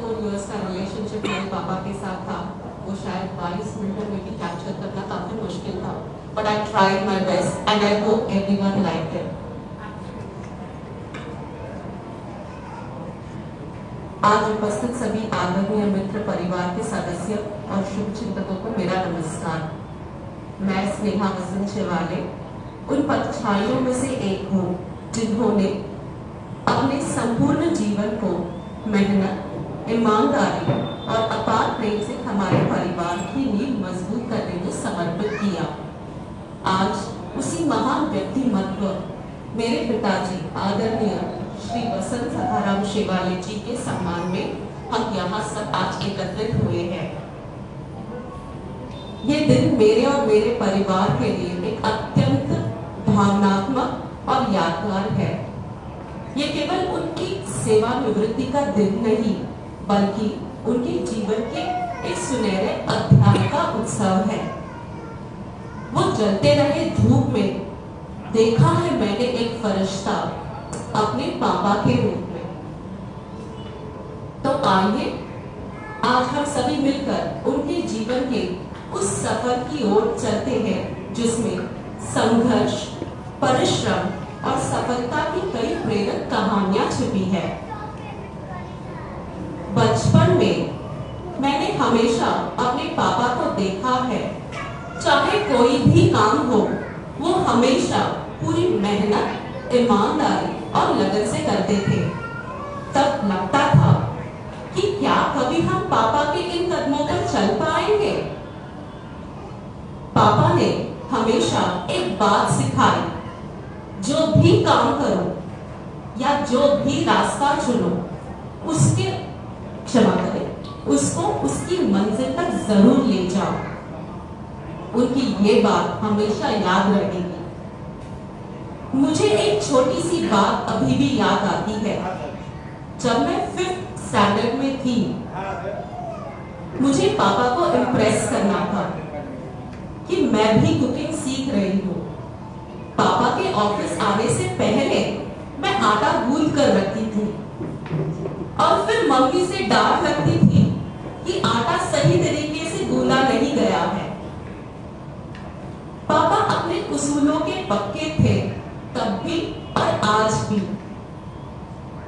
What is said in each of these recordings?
4 years का relationship मेरे पापा के साथ था, वो शायद 22 मिनटों में भी कैप्चर करना काफी मुश्किल था, but I tried my best and I hope everyone liked it. आज उपस्थित सभी आदरणीय मित्र परिवार के सदस्य और शुभचिंतकों को मेरा नमस्कार। मैं स्नेहा वसंत शिवाले उन पथचारियों में से एक हूँ जिन्होंने अपने संपूर्ण जीवन को मेहनत, ईमानदारी और अपार प्रेम से हमारे परिवार की नींव मजबूत करने में समर्पित किया। आज उसी महान व्यक्तिमत्व मेरे पिताजी आदरणीय श्री वसंत सखाराम शिवाले जी के सम्मान में हम यहाँ सब आज एकत्रित हुए हैं। ये दिन मेरे और मेरे परिवार के लिए एक अत्यंत भावनात्मक और यादगार है। ये केवल उनकी सेवानिवृत्ति का दिन नहीं, बल्कि उनके जीवन के एक सुनहरे अध्याय का उत्सव है। वो जलते रहे धूप में देखा है मैंने एक फरिश्ता अपने पापा के रूप में। तो आइए आज हम सभी मिलकर उनके जीवन के उस सफर की ओर चलते हैं जिसमें संघर्ष, परिश्रम और सफलता की कई प्रेरक कहानियां छिपी है। बचपन में मैंने हमेशा अपने पापा को देखा है, चाहे कोई भी काम हो वो हमेशा पूरी मेहनत, ईमानदारी और लगन से करते थे। तब लगता था कि क्या कभी हम पापा के इन कदमों पर चल पाएंगे। पापा ने हमेशा एक बात सिखाई, जो भी काम करो या जो भी रास्ता चुनो उसके क्षमा करें उसको उसकी मंजिल तक जरूर ले जाओ। उनकी ये बात हमेशा याद रहेगी। मुझे एक छोटी सी बात अभी भी याद आती है। जब मैं 5th स्टैंडर्ड में थी, मुझे पापा को इम्प्रेस करना था कि मैं भी कुकिंग सीख रही हूँ। पापा के ऑफिस आने से पहले मैं आटा गूंद कर रखती थी और फिर मम्मी से डांट लगती थी कि आटा सही तरीके से गूंदा नहीं गया है। पापा अपने उसूलों के पक्के थे, तब भी और आज भी,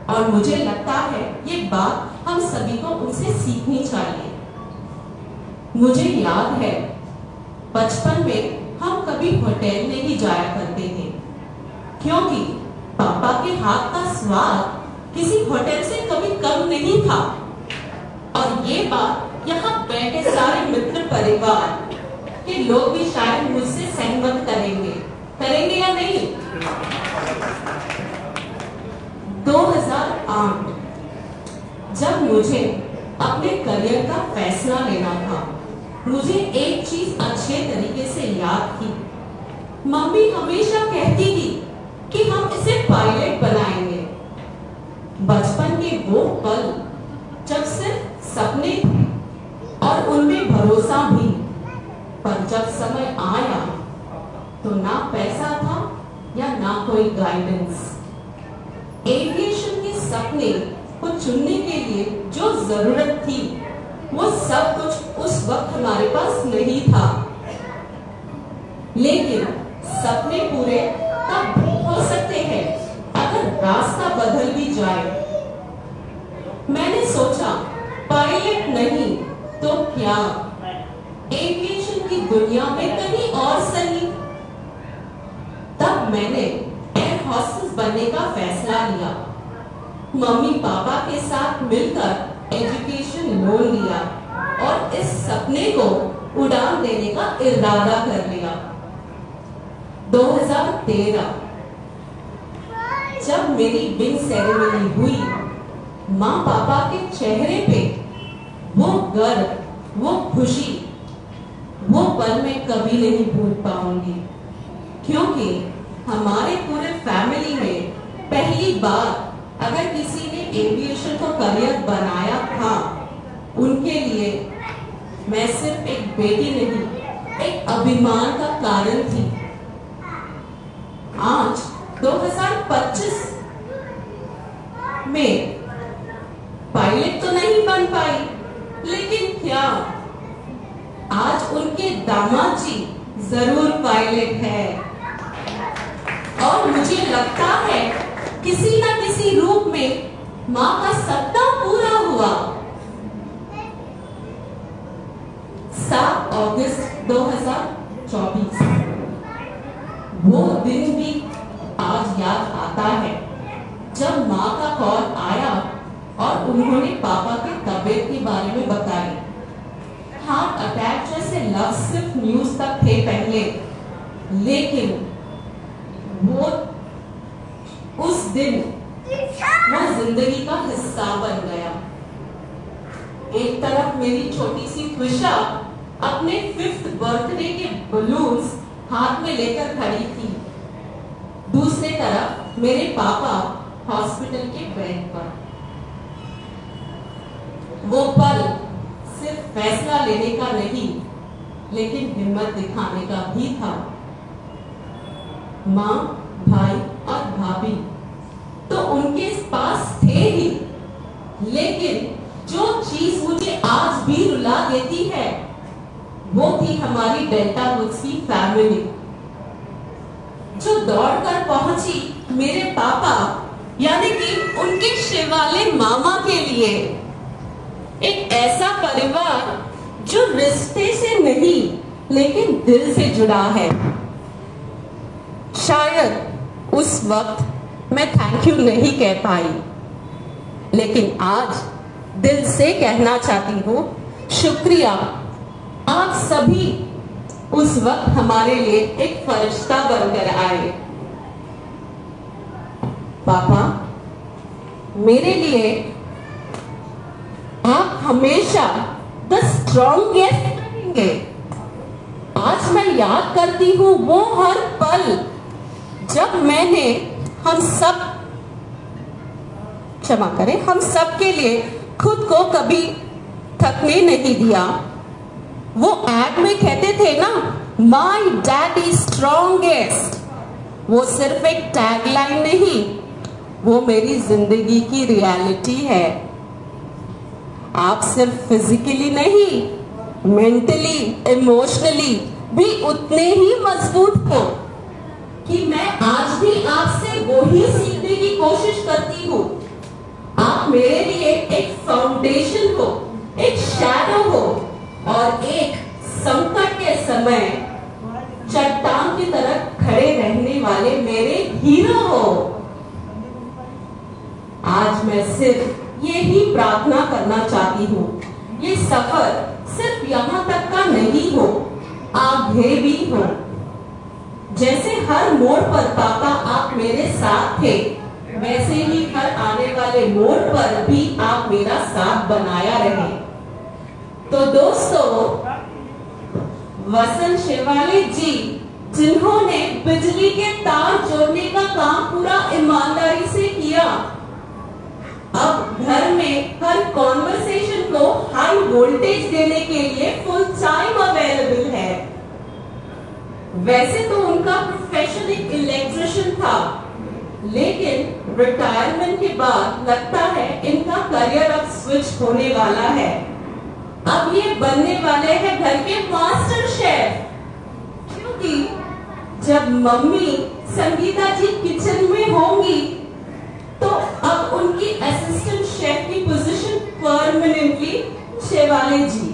और मुझे लगता है ये बात हम सभी को उनसे सीखनी चाहिए। मुझे याद है बचपन में हम कभी होटल नहीं जाया करते थे, क्योंकि पापा के हाथ का स्वाद किसी होटल से कभी कम नहीं था। और ये बात यहाँ बैठे सारे मित्र परिवार के लोग भी शायद मुझसे सहमत करेंगे या नहीं। 2008 जब मुझे अपने करियर का फैसला लेना था, मुझे एक चीज अच्छे तरीके से याद थी। मम्मी हमेशा कहती थी कि हम इसे पायलट बनाएंगे। बचपन के वो पल जब सिर्फ सपने थे और उनमें भरोसा भी, पर जब समय आया तो ना पैसा था या ना कोई गाइडेंस। एविएशन के सपने को चुनने के लिए जो जरूरत थी वो सब कुछ उस वक्त हमारे पास नहीं था, लेकिन सपने पूरे तब हो सकते हैं अगर रास्ता बदल भी जाए। मैंने सोचा पायलट नहीं तो क्या, एविएशन की दुनिया में कहीं और सही। तब मैंने एयर होस्टेस बनने का फैसला लिया। मम्मी पापा के साथ मिलकर एजुकेशन लोन लिया और इस सपने को उड़ान देने का इरादा कर लिया। 2013 जब मेरी विंग सेरेमनी हुई, माँ पापा के चेहरे पे वो गर्व, वो खुशी, वो पल मैं कभी नहीं भूल पाऊंगी, क्योंकि हमारे पूरे फैमिली में पहली बार अगर किसी ने एविएशन को करियर बनाया था, उनके लिए मैं सिर्फ एक बेटी नहीं, एक अभिमान का कारण थी। आज 2025 में पायलट तो नहीं बन दामाद जी जरूर पायलट है। और मुझे लगता है किसी न किसी रूप में माँ का सपना पूरा हुआ। 7 अगस्त 2024 वो दिन भी आज याद आता है जब माँ का कॉल आया और उन्होंने पापा के तबीयत के बारे में बताई। हार्ट अटैक जैसे लफ्ज सिर्फ न्यूज तक थे पहले, लेकिन वो उस दिन वो जिंदगी का हिस्सा बन गया। एक तरफ मेरी छोटी सी त्विषा अपने 5th बर्थडे के बलून्स हाथ में लेकर खड़ी थी, दूसरे तरफ मेरे पापा हॉस्पिटल के बेड पर। वो पल सिर्फ फैसला लेने का नहीं, लेकिन हिम्मत दिखाने का भी था। माँ, भाई और भाभी तो उनके पास थे ही, लेकिन जो चीज मुझे आज भी रुला देती है वो थी हमारी डेल्टा वुड्स की फैमिली, जो दौड़कर पहुंची मेरे पापा यानी कि उनके शिवाले मामा के लिए। एक ऐसा परिवार जो रिश्ते से नहीं लेकिन दिल से जुड़ा है। शायद उस वक्त मैं थैंक यू नहीं कह पाई, लेकिन आज दिल से कहना चाहती हूँ शुक्रिया। आप सभी उस वक्त हमारे लिए एक फरिश्ता बनकर आए। पापा, मेरे लिए आप हमेशा द स्ट्रॉन्गेस्ट रहेंगे। आज मैं याद करती हूँ वो हर पल जब मैंने हम सब के लिए खुद को कभी थकने नहीं दिया। वो एड में कहते थे ना, माई डैडी स्ट्रॉन्गेस्ट, वो सिर्फ एक टैगलाइन नहीं, वो मेरी जिंदगी की रियलिटी है। आप सिर्फ फिजिकली नहीं, मेंटली, इमोशनली भी उतने ही मजबूत हो कि मैं आज भी आपसे वो ही सीखने की कोशिश करती हूँ। आप मेरे लिए एक फाउंडेशन हो, एक शैडो हो और एक संकट के समय चट्टान की तरह खड़े रहने वाले मेरे हीरो हो। आज मैं सिर्फ यही प्रार्थना करना चाहती हूँ, ये सफर सिर्फ यहाँ तक का नहीं हो, आगे भी हो। जैसे हर मोड़ पर पापा आप मेरे साथ थे, वैसे ही हर आने वाले मोड़ पर भी आप मेरा साथ बनाया रहे। तो दोस्तों, वसंत शिवाले जी जिन्होंने बिजली के तार जोड़ने का काम पूरा ईमानदारी से किया, अब घर में हर कॉन्वर्सेशन को हाई वोल्टेज देने के लिए फुल टाइम अवेलेबल है। वैसे तो उनका प्रोफेशन एक इलेक्ट्रिशियन था, लेकिन रिटायरमेंट के बाद लगता है इनका करियर अब स्विच होने वाला है। अब ये बनने वाले हैं घर के मास्टर शेफ, क्योंकि जब मम्मी संगीता जी किचन में होंगी तो अब उनकी असिस्टेंट शेफ की पोजीशन परमानेंटली शिवाले जी।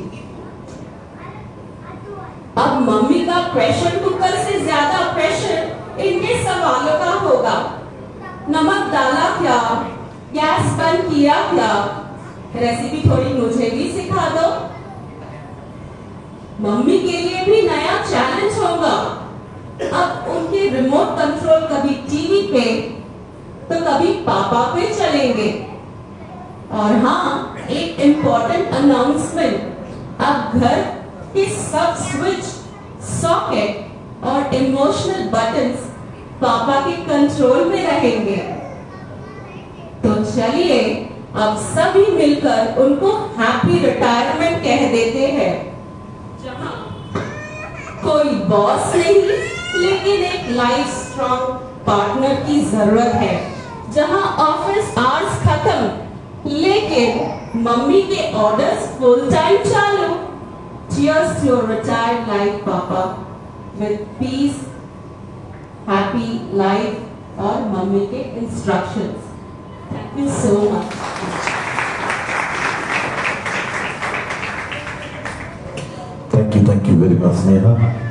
अब मम्मी का प्रेशर कुकर से ज्यादा प्रेशर इनके सवालों का होगा। नमक डाला क्या, गैस बंद किया क्या, रेसिपी थोड़ी मुझे भी सिखा दो। मम्मी के लिए भी नया चैलेंज होगा। अब उनके रिमोट कंट्रोल कभी टीवी पे तो कभी पापा पे चलेंगे। और हाँ, एक इम्पोर्टेंट अनाउंसमेंट, अब घर के सब स्विच, सॉकेट और इमोशनल बटन्स पापा के कंट्रोल में रहेंगे। तो चलिए अब सभी मिलकर उनको हैप्पी रिटायरमेंट कह देते हैं, जहां कोई बॉस नहीं लेकिन एक लाइफ स्ट्रॉन्ग पार्टनर की जरूरत है, जहां ऑफिस आवर्स खत्म लेकिन मम्मी के ऑर्डर्स फुल टाइम चालू, Cheers to your retired life, Papa, with peace, happy life और मम्मी के instructions. Thank you so much. Thank you very much, Neha.